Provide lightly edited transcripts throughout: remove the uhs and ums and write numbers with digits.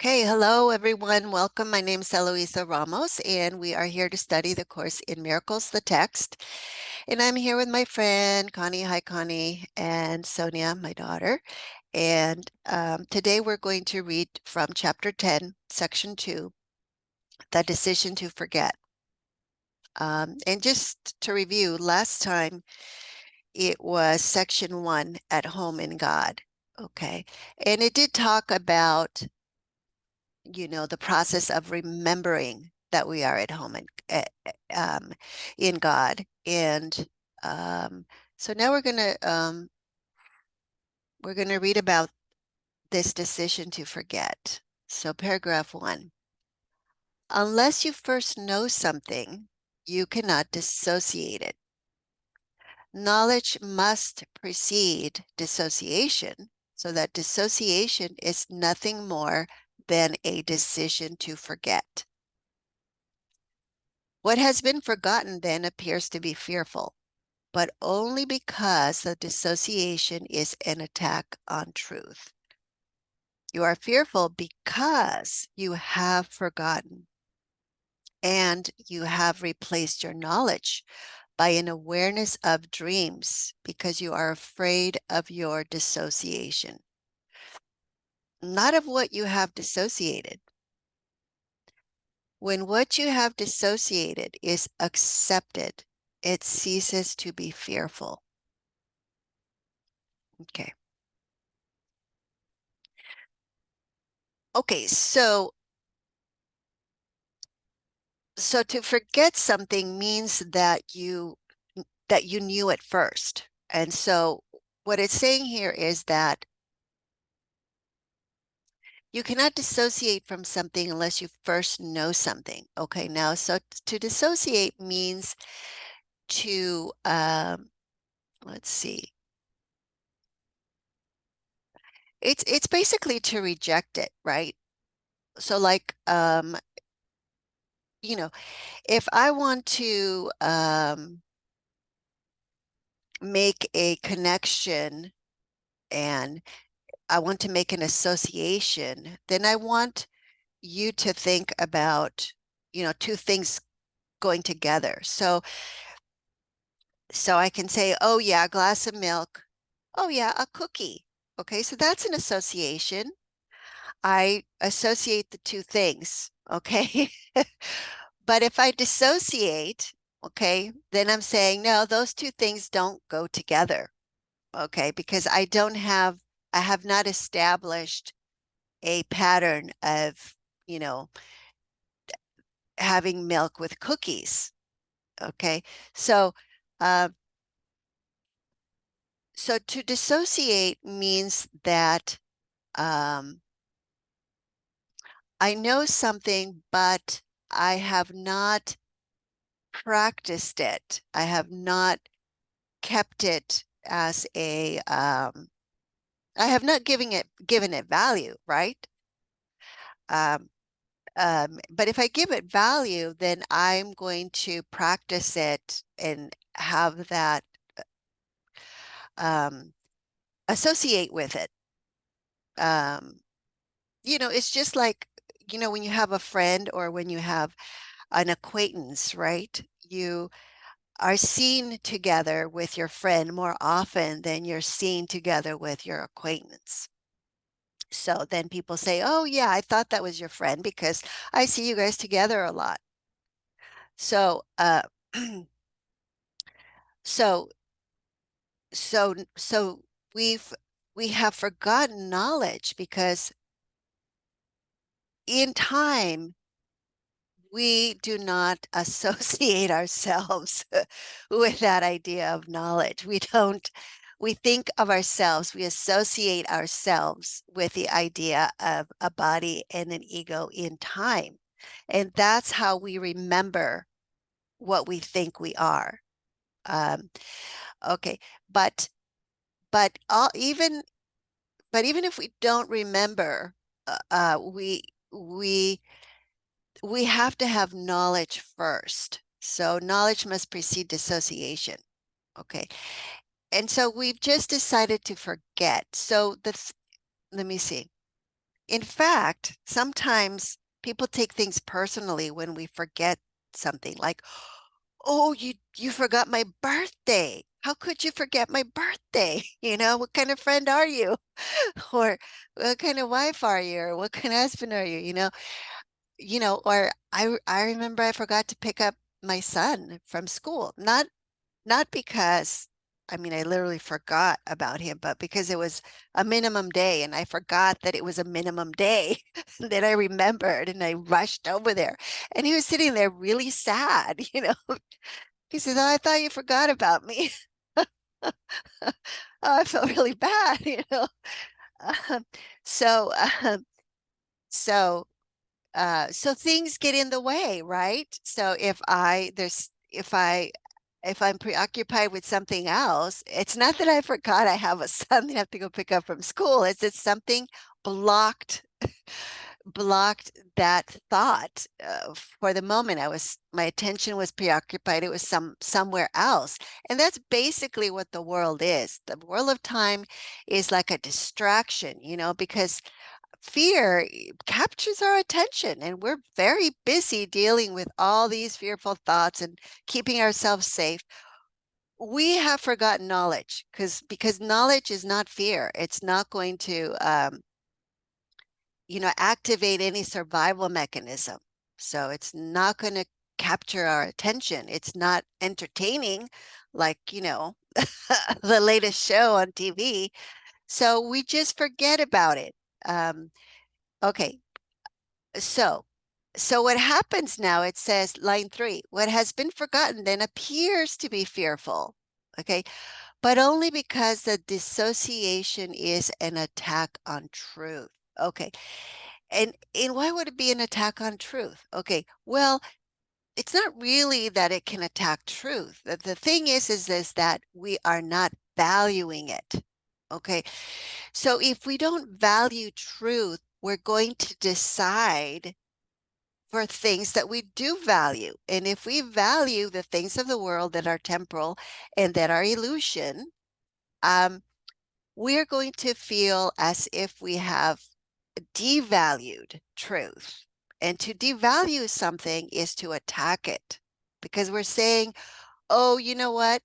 Okay, hello everyone. Welcome. My name is Eloisa Ramos, and we are here to study the course in Miracles, the text. And I'm here with my friend Connie. Hi, Connie, and Sonia, my daughter. And today we're going to read from Chapter 10, Section 2, The Decision to Forget. And just to review, last time it was Section 1, At Home in God. Okay, and it did talk about the process of remembering that we are at home in God. And so now we're gonna read about this decision to forget. So paragraph 1. Unless you first know something, you cannot dissociate it. Knowledge must precede dissociation, so that dissociation is nothing more than a decision to forget. What has been forgotten then appears to be fearful, but only because the dissociation is an attack on truth. You are fearful because you have forgotten, and you have replaced your knowledge by an awareness of dreams because you are afraid of your dissociation, not of what you have dissociated. When what you have dissociated is accepted, it ceases to be fearful. Okay. Okay, so to forget something means that you knew it first. And so what it's saying here is that you cannot dissociate from something unless you first know something. Okay, now so to dissociate means to let's see. It's basically to reject it, right? So like if I want to make a connection and I want to make an association, then I want you to think about, two things going together. So I can say, oh yeah, a glass of milk. Oh yeah, a cookie. Okay, so that's an association. I associate the two things, okay? But if I dissociate, okay, then I'm saying, no, those two things don't go together, okay, because I have not established a pattern of, having milk with cookies, okay? So, uh, so to dissociate means that I know something, but I have not practiced it. I have not kept it as I have not given it value, right? Um, but if I give it value, then I'm going to practice it and have that um, associate with it. Um, it's just like, when you have a friend or when you have an acquaintance, right? You are seen together with your friend more often than you're seen together with your acquaintance. So then people say, oh, yeah, I thought that was your friend because I see you guys together a lot. So, so, so we have forgotten knowledge because in time, we do not associate ourselves with that idea of knowledge. We think of ourselves, we associate ourselves with the idea of a body and an ego in time. And that's how we remember what we think we are. Um, okay, but but all, even but even if we don't remember, we we have to have knowledge first. So knowledge must precede dissociation. Okay. And so we've just decided to forget. So let me see. In fact, sometimes people take things personally when we forget something like, oh, you forgot my birthday. How could you forget my birthday? What kind of friend are you? Or what kind of wife are you? Or what kind of husband are you? Or I remember I forgot to pick up my son from school. Not because, I mean, I literally forgot about him, but because it was a minimum day and I forgot that it was a minimum day. Then I remembered and I rushed over there. And he was sitting there really sad. He says, "Oh, I thought you forgot about me." Oh, I felt really bad. Um, so, um, so so things get in the way, right? So if I'm preoccupied with something else, it's not that I forgot I have a son that I have to go pick up from school. It's that something blocked blocked that thought. For the moment, my attention was preoccupied. It was somewhere else. And that's basically what the world is. The world of time is like a distraction, because fear captures our attention, and we're very busy dealing with all these fearful thoughts and keeping ourselves safe. We have forgotten knowledge because knowledge is not fear. It's not going to activate any survival mechanism. So it's not going to capture our attention. It's not entertaining like, the latest show on TV. So we just forget about it. Okay, so what happens now, it says line 3, what has been forgotten then appears to be fearful. Okay, but only because the dissociation is an attack on truth. Okay, and why would it be an attack on truth? Okay, well, it's not really that it can attack truth. The thing is that we are not valuing it. Okay, so if we don't value truth, we're going to decide for things that we do value. And if we value the things of the world that are temporal and that are illusion, we're going to feel as if we have devalued truth. And to devalue something is to attack it, because we're saying, oh, you know what?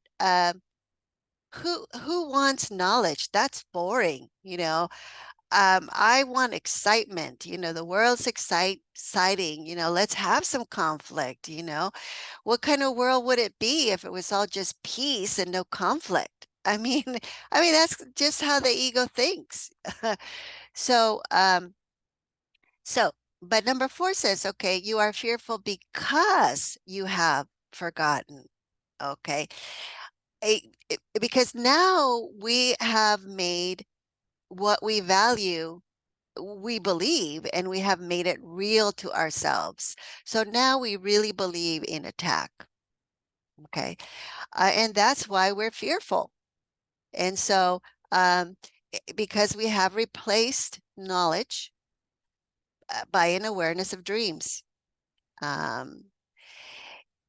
Who wants knowledge? That's boring. I want excitement. The world's exciting. Let's have some conflict. What kind of world would it be if it was all just peace and no conflict? I mean that's just how the ego thinks. So, so, but number 4 says, okay, you are fearful because you have forgotten. Okay, because now we have made what we value, we believe, and we have made it real to ourselves. So now we really believe in attack. Okay. And that's why we're fearful. And so, because we have replaced knowledge by an awareness of dreams. Um,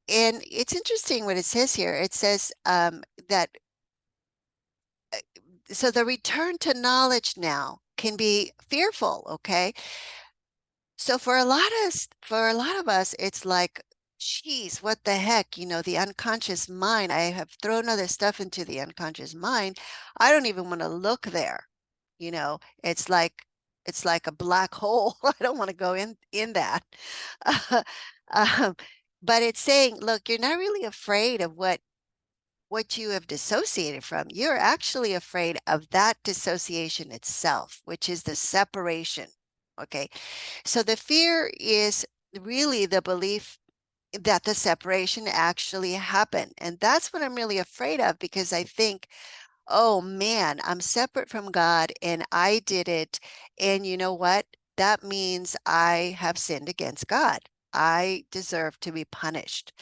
and it's interesting what it says here. It says that, so the return to knowledge now can be fearful. Okay. So for a lot of us, it's like, geez, what the heck? The unconscious mind. I have thrown other stuff into the unconscious mind. I don't even want to look there. It's like a black hole. I don't want to go in that. Um, but it's saying, look, you're not really afraid of what you have dissociated from. You're actually afraid of that dissociation itself, which is the separation. Okay. So the fear is really the belief that the separation actually happened. And that's what I'm really afraid of, because I think, oh man, I'm separate from God and I did it. And you know what? That means I have sinned against God. I deserve to be punished.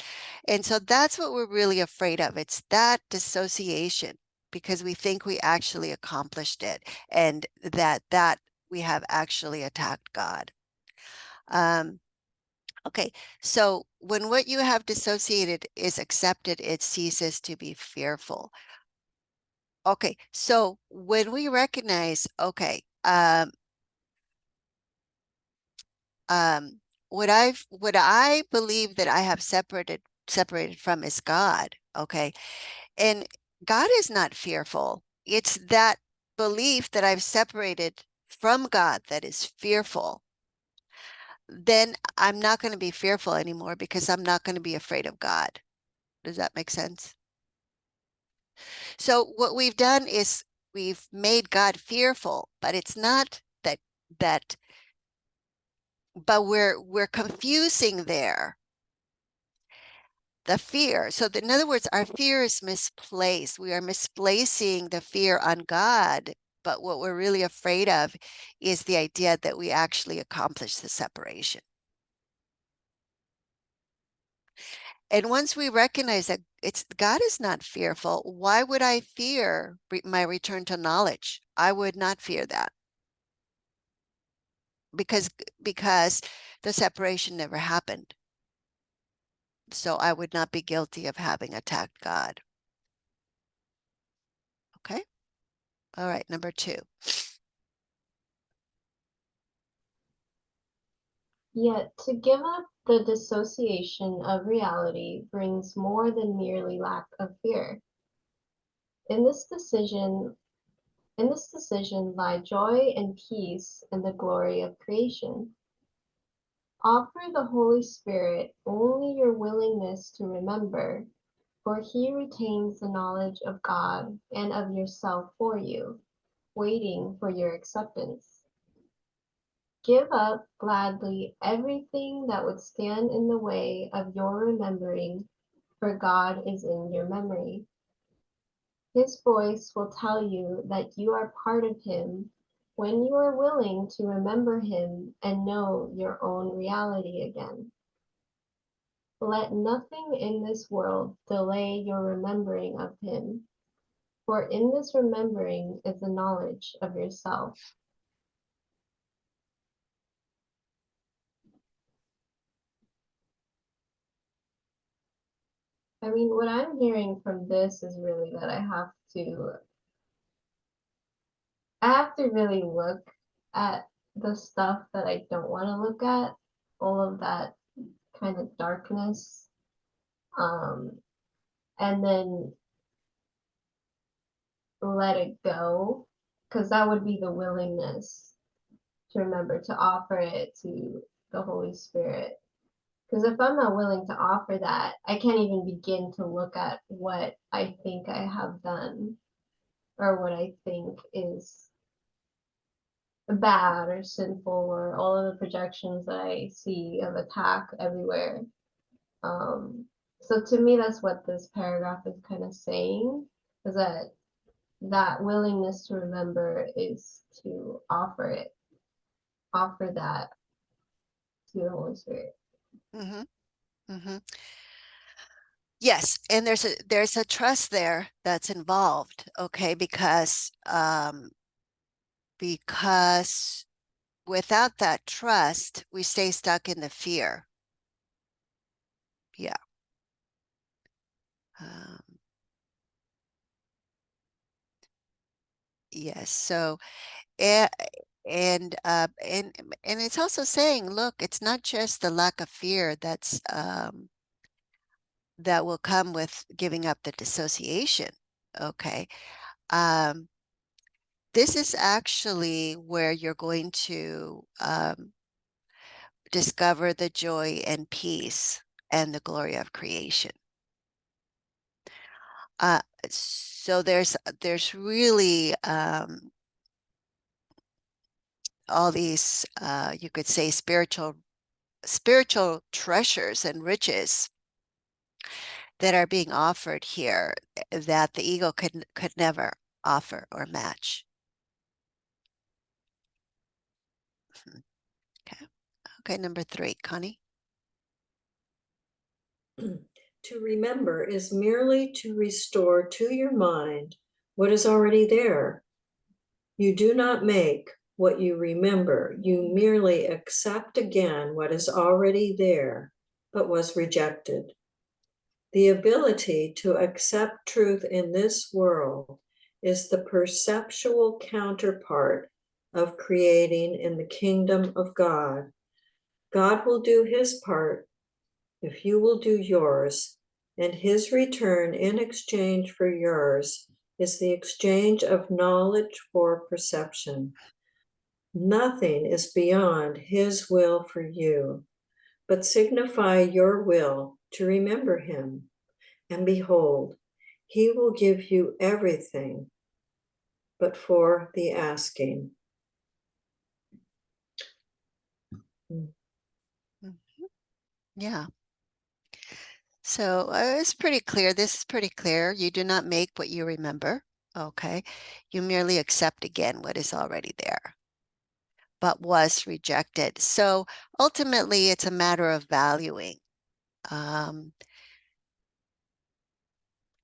And so that's what we're really afraid of. It's that dissociation, because we think we actually accomplished it, and that we have actually attacked God. Okay, so when what you have dissociated is accepted, it ceases to be fearful. Okay, so when we recognize, okay, what I believe that I have separated from is God. Okay. And God is not fearful. It's that belief that I've separated from God that is fearful. Then I'm not going to be fearful anymore because I'm not going to be afraid of God. Does that make sense? So what we've done is we've made God fearful, but it's not that but we're confusing there the fear. So in other words, our fear is misplaced. We are misplacing the fear on God, but what we're really afraid of is the idea that we actually accomplish the separation. And once we recognize that God is not fearful, why would I fear my return to knowledge? I would not fear that because the separation never happened. So I would not be guilty of having attacked God. Okay. All right. Number 2. Yet to give up the dissociation of reality brings more than merely lack of fear. In this decision lie joy and peace and the glory of creation. Offer the Holy Spirit only your willingness to remember, for he retains the knowledge of God and of yourself for you, waiting for your acceptance. Give up gladly everything that would stand in the way of your remembering, for God is in your memory. His voice will tell you that you are part of him when you are willing to remember him and know your own reality again. Let nothing in this world delay your remembering of him, for in this remembering is the knowledge of yourself. I mean, what I'm hearing from this is really that I have to really look at the stuff that I don't want to look at, all of that kind of darkness, um, and then let it go, because that would be the willingness to remember to offer it to the Holy Spirit. Because if I'm not willing to offer that, I can't even begin to look at what I think I have done or what I think is bad or sinful or all of the projections that I see of attack everywhere. So to me, that's what this paragraph is kind of saying, is that willingness to remember is to offer that to the Holy Spirit. Mm-hmm. Mm-hmm. Yes, and there's a trust there that's involved, okay, because without that trust, we stay stuck in the fear. Yeah. Um, yes. So, and and it's also saying, look, it's not just the lack of fear that will come with giving up the dissociation. Okay. Um, this is actually where you're going to discover the joy and peace and the glory of creation. So there's really all these you could say spiritual treasures and riches that are being offered here that the ego could never offer or match. Okay. Okay, number 3, Connie. To remember is merely to restore to your mind what is already there. You do not make what you remember, you merely accept again what is already there, but was rejected. The ability to accept truth in this world is the perceptual counterpart of creating in the kingdom of God, God will do his part if you will do yours, and his return in exchange for yours is the exchange of knowledge for perception. Nothing is beyond his will for you, but signify your will to remember him, and behold, he will give you everything but for the asking. Yeah. So it's pretty clear. This is pretty clear. You do not make what you remember. Okay. You merely accept again what is already there, but was rejected. So ultimately, it's a matter of valuing. Um,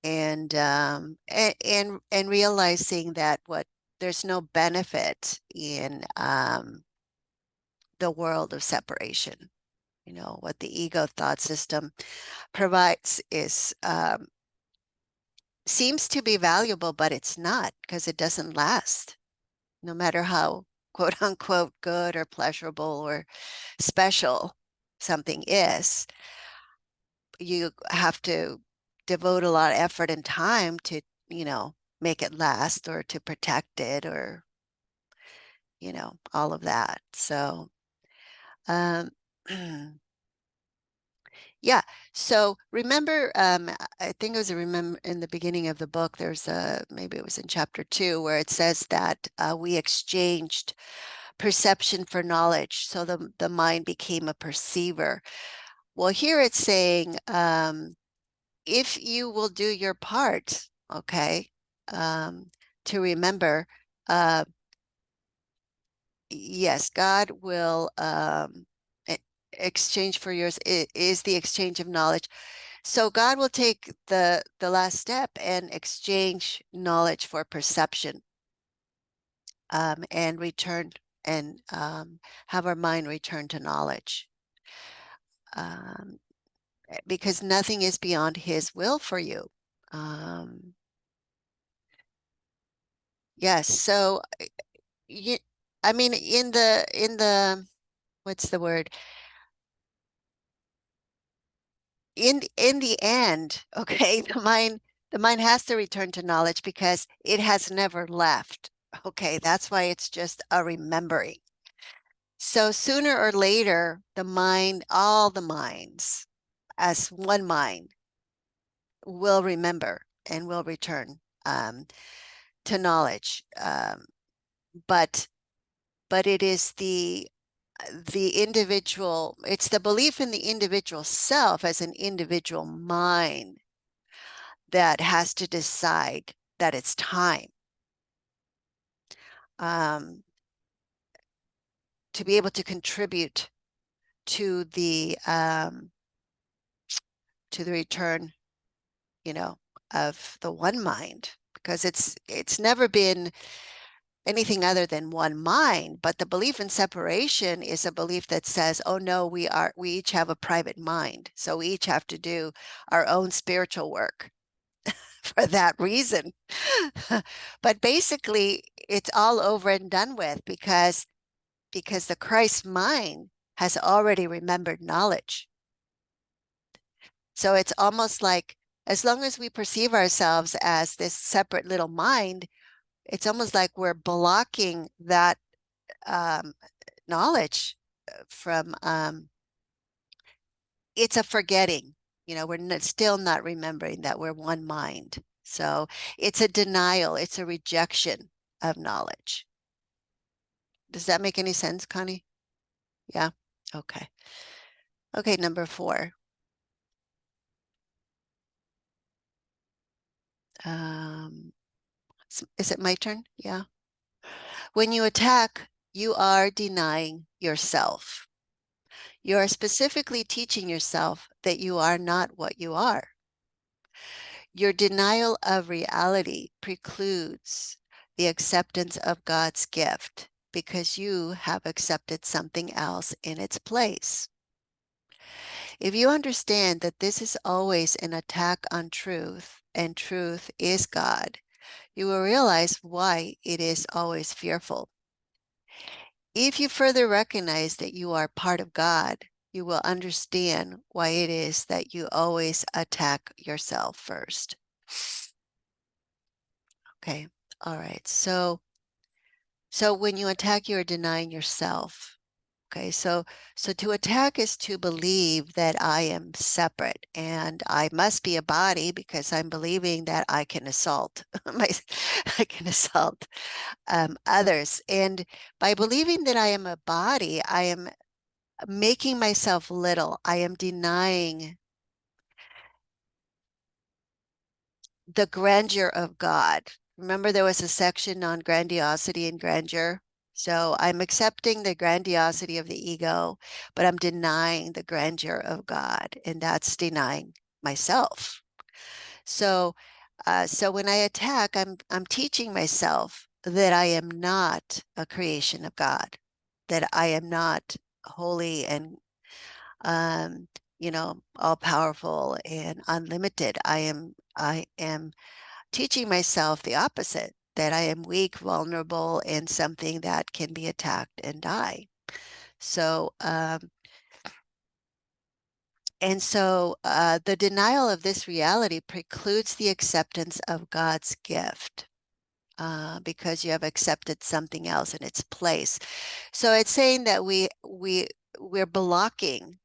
and realizing that there's no benefit in the world of separation. You know, what the ego thought system provides is seems to be valuable, but it's not, because it doesn't last, no matter how quote unquote good or pleasurable or special something is. You have to devote a lot of effort and time to, make it last, or to protect it, or, all of that. So, um, yeah. So remember, I think it was remember in the beginning of the book, maybe it was in chapter 2, where it says that we exchanged perception for knowledge. So the mind became a perceiver. Well, here it's saying, if you will do your part, okay, to remember, uh, yes, God will exchange for yours is the exchange of knowledge. So God will take the last step and exchange knowledge for perception, and return and have our mind return to knowledge. Because nothing is beyond his will for you. Yes, so I mean, in the what's the word? In the end, okay, the mind has to return to knowledge because it has never left. Okay, that's why it's just a remembering. So sooner or later, all the minds, as one mind, will remember and will return to knowledge. But it is the individual, it's the belief in the individual self as an individual mind that has to decide that it's time to be able to contribute to the return, of the one mind, because it's never been anything other than one mind. But the belief in separation is a belief that says, oh no, we each have a private mind, so we each have to do our own spiritual work for that reason. But basically it's all over and done with, because the Christ mind has already remembered knowledge. So it's almost like, as long as we perceive ourselves as this separate little mind, it's almost like we're blocking that knowledge from, it's a forgetting, we're still not remembering that we're one mind. So it's a denial, it's a rejection of knowledge. Does that make any sense, Connie? Yeah. Okay. Okay, number 4. Is it my turn? Yeah. When you attack, you are denying yourself. You are specifically teaching yourself that you are not what you are. Your denial of reality precludes the acceptance of God's gift, because you have accepted something else in its place. If you understand that this is always an attack on truth, and truth is God, you will realize why it is always fearful. If you further recognize that you are part of God, you will understand why it is that you always attack yourself first. Okay, all right. So when you attack, you are denying yourself. Okay, so to attack is to believe that I am separate and I must be a body because I'm believing that I can assault I can assault others. And by believing that I am a body, I am making myself little. I am denying the grandeur of God. Remember, there was a section on grandiosity and grandeur. So I'm accepting the grandiosity of the ego, but I'm denying the grandeur of God, and that's denying myself. So, so when I attack, I'm teaching myself that I am not a creation of God, that I am not holy and all powerful and unlimited. I am teaching myself the opposite, that I am weak, vulnerable, and something that can be attacked and die. So, the denial of this reality precludes the acceptance of God's gift. Because you have accepted something else in its place. So it's saying that we're blocking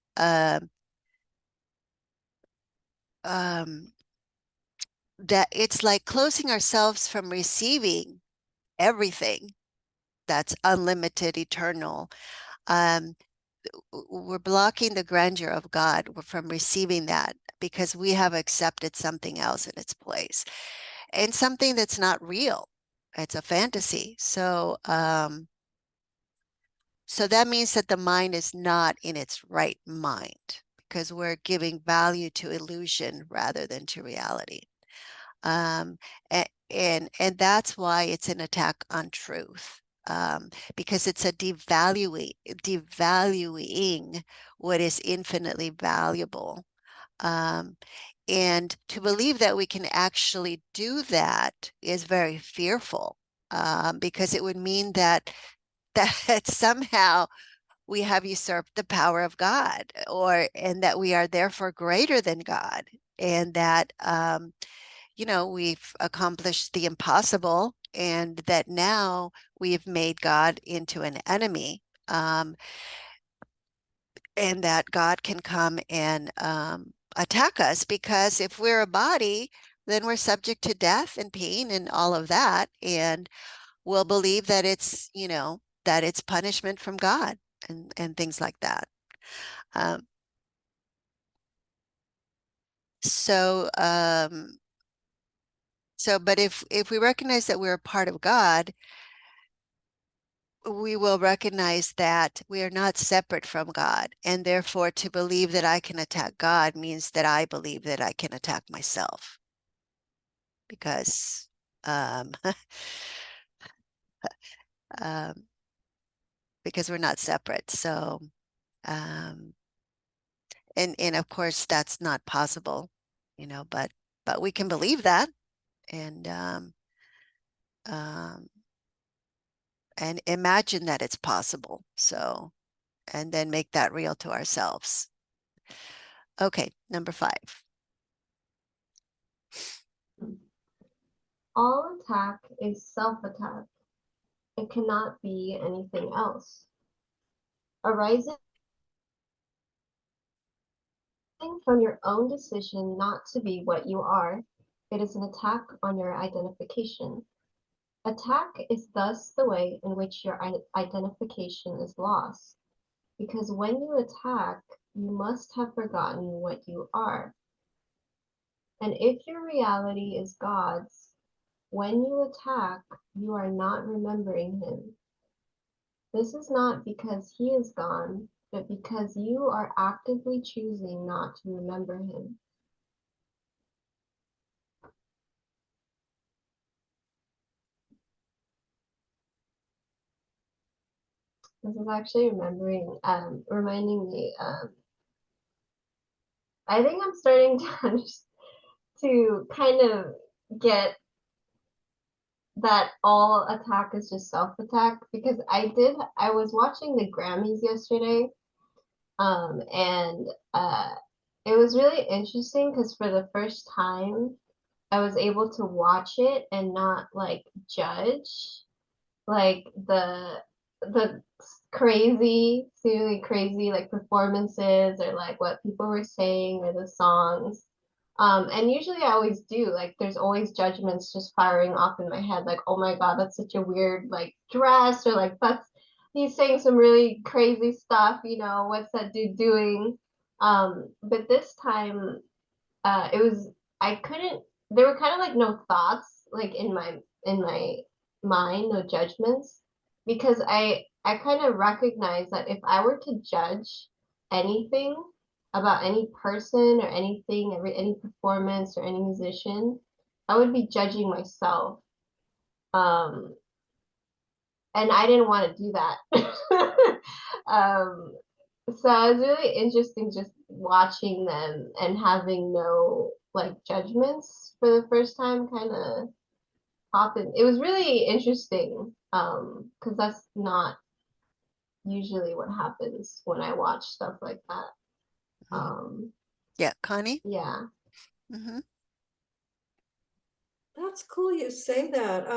that it's like closing ourselves from receiving everything that's unlimited, eternal. Um, we're blocking the grandeur of God from receiving that because we have accepted something else in its place and something that's not real. It's a fantasy. So that means that the mind is not in its right mind because we're giving value to illusion rather than to reality. Um, and that's why it's an attack on truth, because it's a devaluing what is infinitely valuable. And to believe that we can actually do that is very fearful, because it would mean that somehow we have usurped the power of God, and that we are therefore greater than God, and that we've accomplished the impossible, and that now we've made God into an enemy, and that God can come and attack us, because if we're a body, then we're subject to death and pain and all of that, and we'll believe that it's punishment from God and things like that. Um, so but if we recognize that we're a part of God, we will recognize that we are not separate from God. And therefore, to believe that I can attack God means that I believe that I can attack myself. Because um, um, because we're not separate. So and of course that's not possible, but we can believe that, and um, and imagine that it's possible. So, and then make that real to ourselves. Okay, number 5. All attack is self-attack. It cannot be anything else. Arising from your own decision not to be what you are, it is an attack on your identification. Attack is thus the way in which your identification is lost, because when you attack, you must have forgotten what you are. And if your reality is God's, when you attack, you are not remembering him. This is not because he is gone, but because you are actively choosing not to remember him. This is actually reminding me, I think I'm starting to kind of get that all attack is just self-attack, because I was watching the Grammys yesterday, and it was really interesting because for the first time I was able to watch it and not like judge like the crazy, seemingly crazy like performances or like what people were saying or the songs. And usually I always do, like there's always judgments just firing off in my head, like, oh my God, that's such a weird like dress, or like that's he's saying some really crazy stuff, what's that dude doing? But this time it was I couldn't there were kind of like no thoughts like in my mind, no judgments, because I kind of recognize that if I were to judge anything about any person or anything, any performance or any musician, I would be judging myself. Um, and I didn't want to do that. um, so it was really interesting just watching them and having no like judgments for the first time kind of happen. It was really interesting because that's not usually what happens when I watch stuff like that. Mhm. Um Yeah, Connie? yeah. Hmm. That's cool you say that.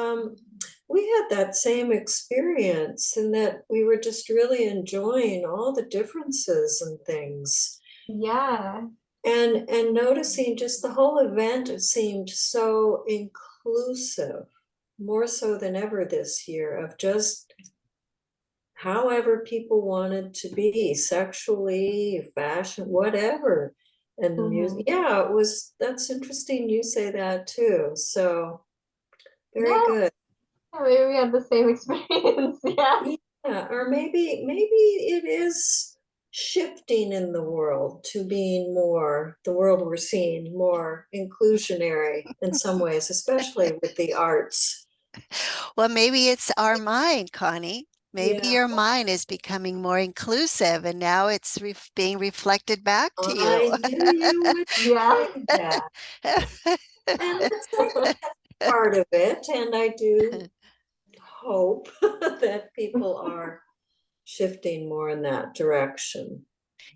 We had that same experience in that we were just really enjoying all the differences and things. Yeah. And noticing just the whole event, it seemed so inclusive, more so than ever this year, of just however people wanted to be sexually, fashion, whatever. And the music, Hmm. yeah, that's interesting you say that too. So very Yeah. good. Yeah, maybe we had the same experience. Yeah. Yeah, or maybe it is shifting in the world to being more, the world we're seeing more inclusionary in some ways, especially with the arts. Well, maybe it's our mind, Connie. Maybe Yeah, your mind is becoming more inclusive and now it's being reflected back to you. I knew you would Yeah. say that. And that's part of it. And I do hope that people are shifting more in that direction.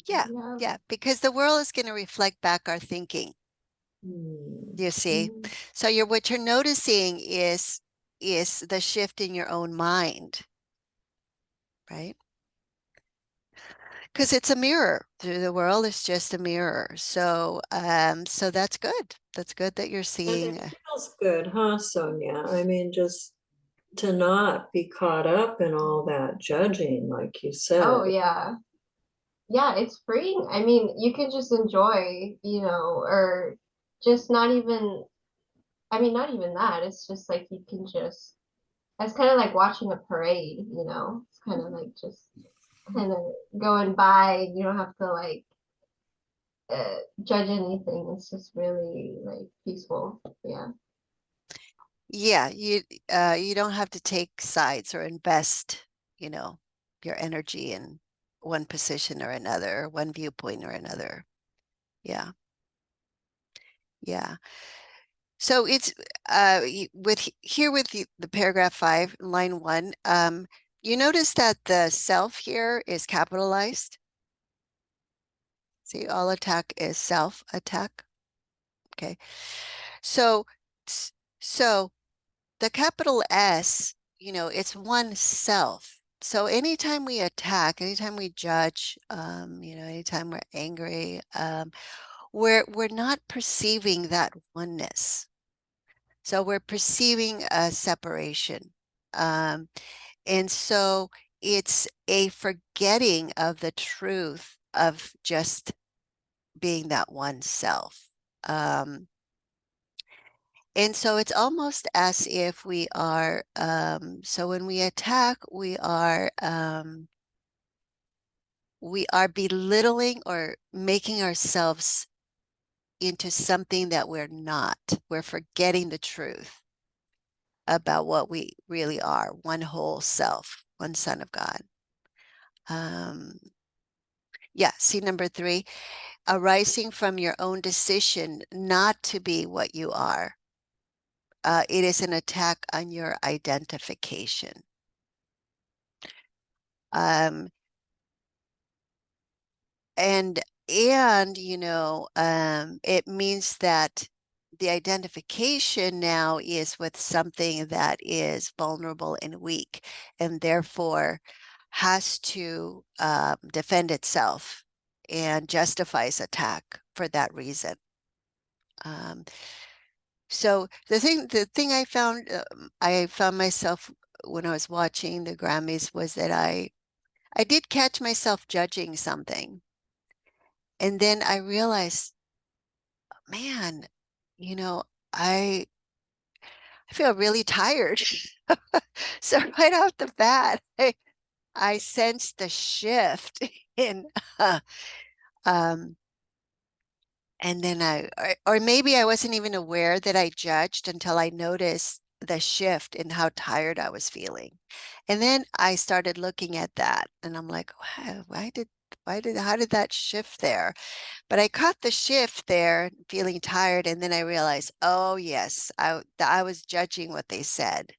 Yeah, Yeah. yeah, because the world is going to reflect back our thinking, Hmm. you see. Mhm. So what you're noticing is the shift in your own mind, right? Because it's a mirror. The world is just a mirror. So that's good. That's good that you're And it seeing. feels good, huh, Sonia? I mean, just to not be caught up in all that judging, like you Oh said. yeah. Yeah, it's freeing. I mean, you can just enjoy, or just not even, I mean, not even that. It's just like you can just, it's kind of like watching a parade. It's kind of like just kind of going by. You don't have to like judge anything. It's just really like peaceful. Yeah. Yeah, you don't have to take sides or invest, you know, your energy in one position or another, one viewpoint or another. Yeah, yeah. So it's with the paragraph 5, line 1, you notice that the self here is capitalized. See, all attack is self attack. Okay. So so the capital S, it's one self. So anytime we attack, anytime we judge, anytime we're angry, we're not perceiving that oneness. So we're perceiving a separation. Um, and so it's a forgetting of the truth of just being that one self. And so it's almost as if so when we attack, we are belittling or making ourselves into something that we're not. We're forgetting the truth about what we really are, one whole self, one son of God. Um, yeah, see number 3, arising from your own decision not to be what you are. it is an attack on your identification. Um, and it means that the identification now is with something that is vulnerable and weak, and therefore has to defend itself and justifies attack for that reason. So the thing I found myself when I was watching the Grammys was that I did catch myself judging something. And then I realized, man, you know, I feel really tired. So right off the bat, I sensed the shift in um and then or maybe I wasn't even aware that I judged until I noticed the shift in how tired I was feeling. And then I started looking at that and I'm like, wow, how did that shift there? But I caught the shift there, feeling tired, and then I realized, oh yes, I was judging what they said,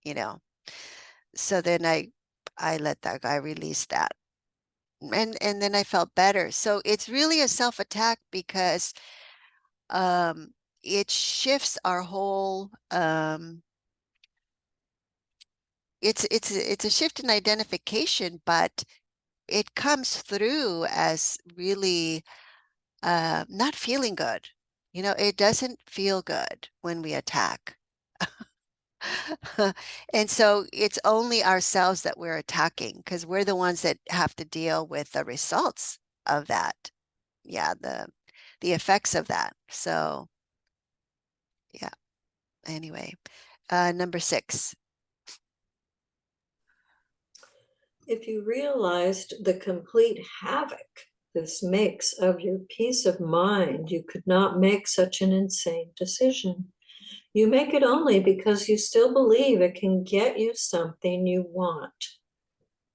you know. So then I let that guy release that. And then I felt better. So it's really a self-attack because um it shifts our whole it's a shift in identification, but it comes through as really not feeling good. It doesn't feel good when we attack. And so it's only ourselves that we're attacking because we're the ones that have to deal with the results of that. Yeah, the effects of that. So yeah, anyway. Number 6. If you realized the complete havoc this makes of your peace of mind, you could not make such an insane decision. You make it only because you still believe it can get you something you want.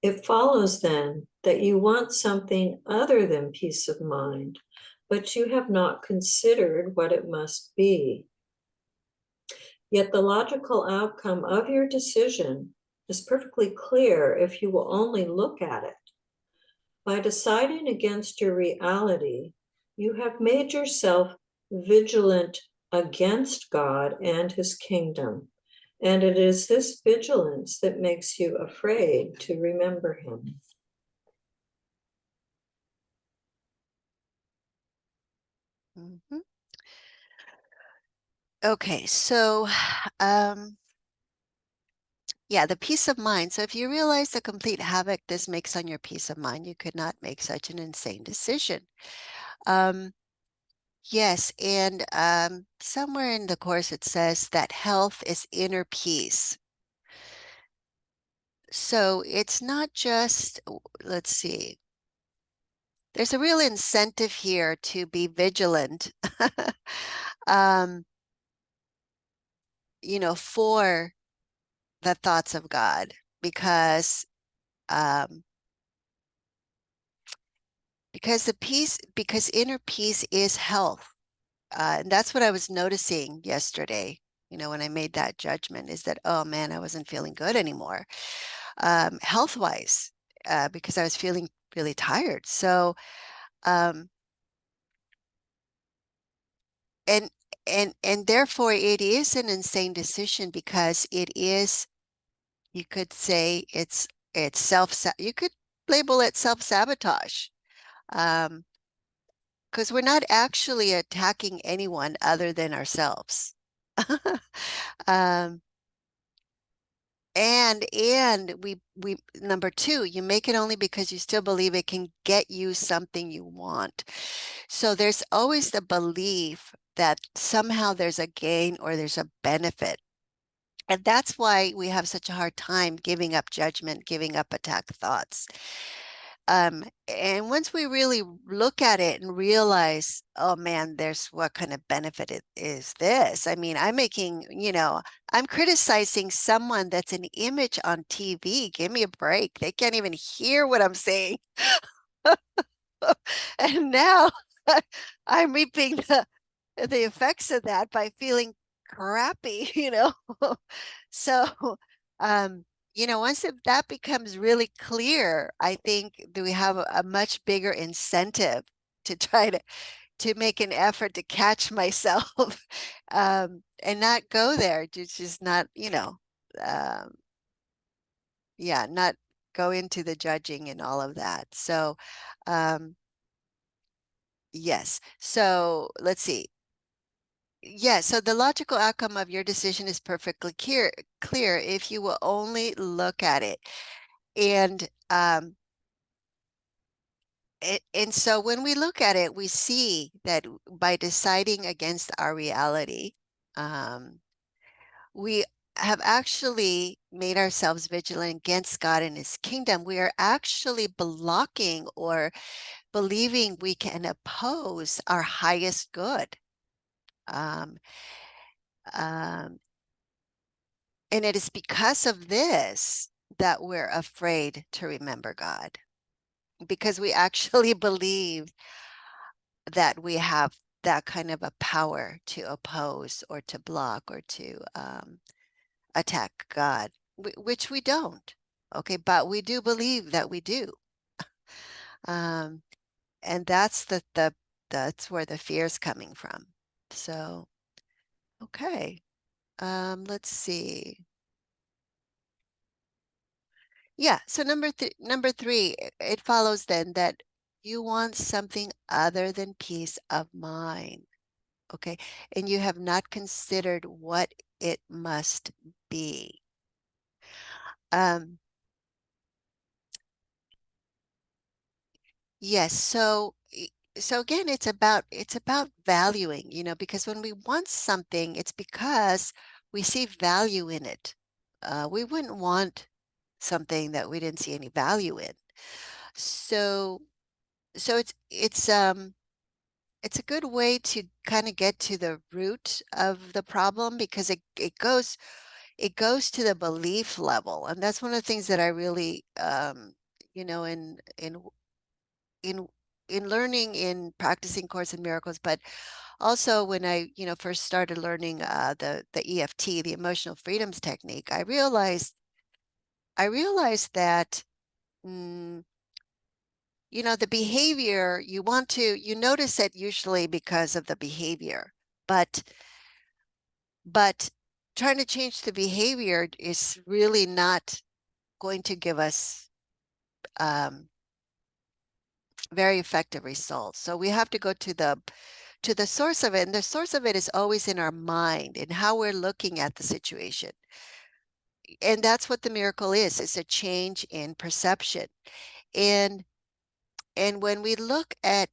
It follows then that you want something other than peace of mind, but you have not considered what it must be. Yet the logical outcome of your decision is perfectly clear if you will only look at it. By deciding against your reality, you have made yourself vigilant against God and his kingdom. And it is this vigilance that makes you afraid to remember him. Mhm. Okay, so yeah, the peace of mind. So if you realize the complete havoc this makes on your peace of mind, you could not make such an insane decision. Yes, and somewhere in the course it says that health is inner peace. So it's not just, let's see, there's a real incentive here to be vigilant, um, for the thoughts of God, um, because inner peace is health. And that's what I was noticing yesterday, when I made that judgment, is that, oh man, I wasn't feeling good anymore, health-wise, because I was feeling really tired. So, um, and and therefore it is an insane decision because it is, you could say it's you could label it self-sabotage. Because we're not actually attacking anyone other than ourselves. Um, and we number 2, you make it only because you still believe it can get you something you want. So there's always the belief that somehow there's a gain or there's a benefit. And that's why we have such a hard time giving up judgment, giving up attack thoughts. And once we really look at it and realize, oh man, there's what kind of benefit is this? I mean, I'm criticizing someone that's an image on TV. Give me a break. They can't even hear what I'm saying. And now I'm reaping the effects of that by feeling crappy, So, um, once that becomes really clear, I think that we have a much bigger incentive to try to make an effort to catch myself, and not go there, to just not, um, yeah, not go into the judging and all of that. So, yes. So let's see. Yeah, so the logical outcome of your decision is perfectly clear if you will only look at it. And so when we look at it, we see that by deciding against our reality, we have actually made ourselves vigilant against God and his kingdom. We are actually blocking or believing we can oppose our highest good. Um, um, And it is because of this that we're afraid to remember God, because we actually believe that we have that kind of a power to oppose or to block or to attack God, which we don't. Okay, but we do believe that we do. Um, and that's where the fear is coming from. So, okay, let's see. Yeah, so number three, it follows then that you want something other than peace of mind, okay? And you have not considered what it must be. Yes, so again, it's about valuing, because when we want something, it's because we see value in it. We wouldn't want something that we didn't see any value in. So so it's a good way to kind of get to the root of the problem, because it goes to the belief level, and that's one of the things that I really in in learning, in practicing Course in Miracles, but also when I first started learning the EFT, the emotional freedoms technique, I realized that mm, the behavior you notice it usually because of the behavior, but but trying to change the behavior is really not going to give us very effective results. So we have to go to the source of it, and the source of it is always in our mind and how we're looking at the situation. And that's what the miracle is. It's a change in perception. And when we look at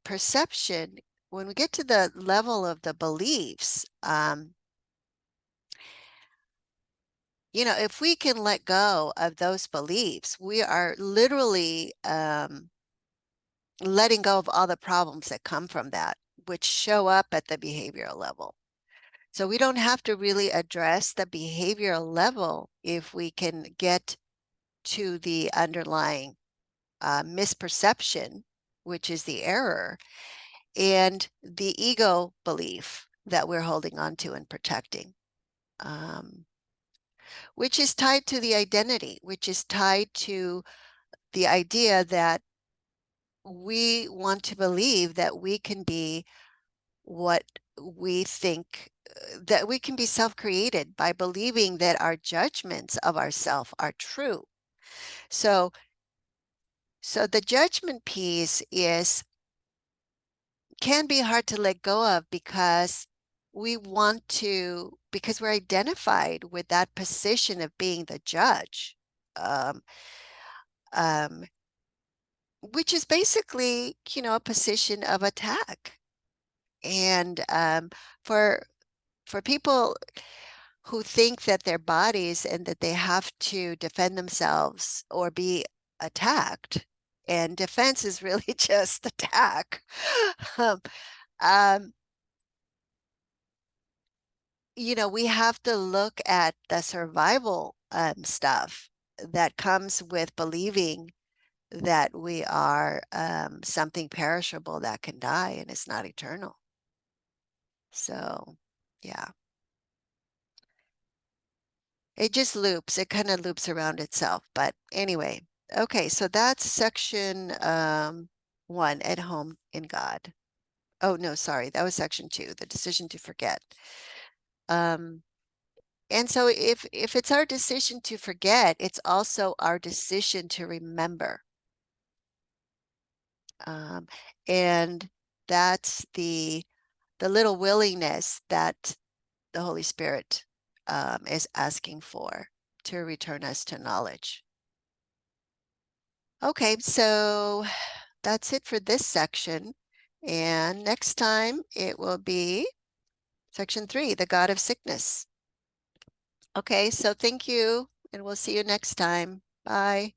perception, when we get to the level of the beliefs, if we can let go of those beliefs, we are literally letting go of all the problems that come from that, which show up at the behavioral level. So we don't have to really address the behavioral level if we can get to the underlying misperception, which is the error, and the ego belief that we're holding on to and protecting, which is tied to the identity, which is tied to the idea that we want to believe that we can be what we think, that we can be self-created by believing that our judgments of ourself are true. So the judgment piece can be hard to let go of, because because we're identified with that position of being the judge, um, um, which is basically, a position of attack. And for people who think that their bodies and that they have to defend themselves or be attacked, and defense is really just attack. um, um, we have to look at the survival stuff that comes with believing that we are something perishable that can die and is not eternal. So Yeah. It just loops. It kind of loops around itself. But anyway, okay, so that's section 1, at home in God. Oh, no, sorry. That was section 2, the decision to forget. And so if it's our decision to forget, it's also our decision to remember. And that's the little willingness that the Holy Spirit is asking for to return us to knowledge. Okay, so that's it for this section. And next time it will be section 3, the God of sickness. Okay, so thank you, and we'll see you next time. Bye.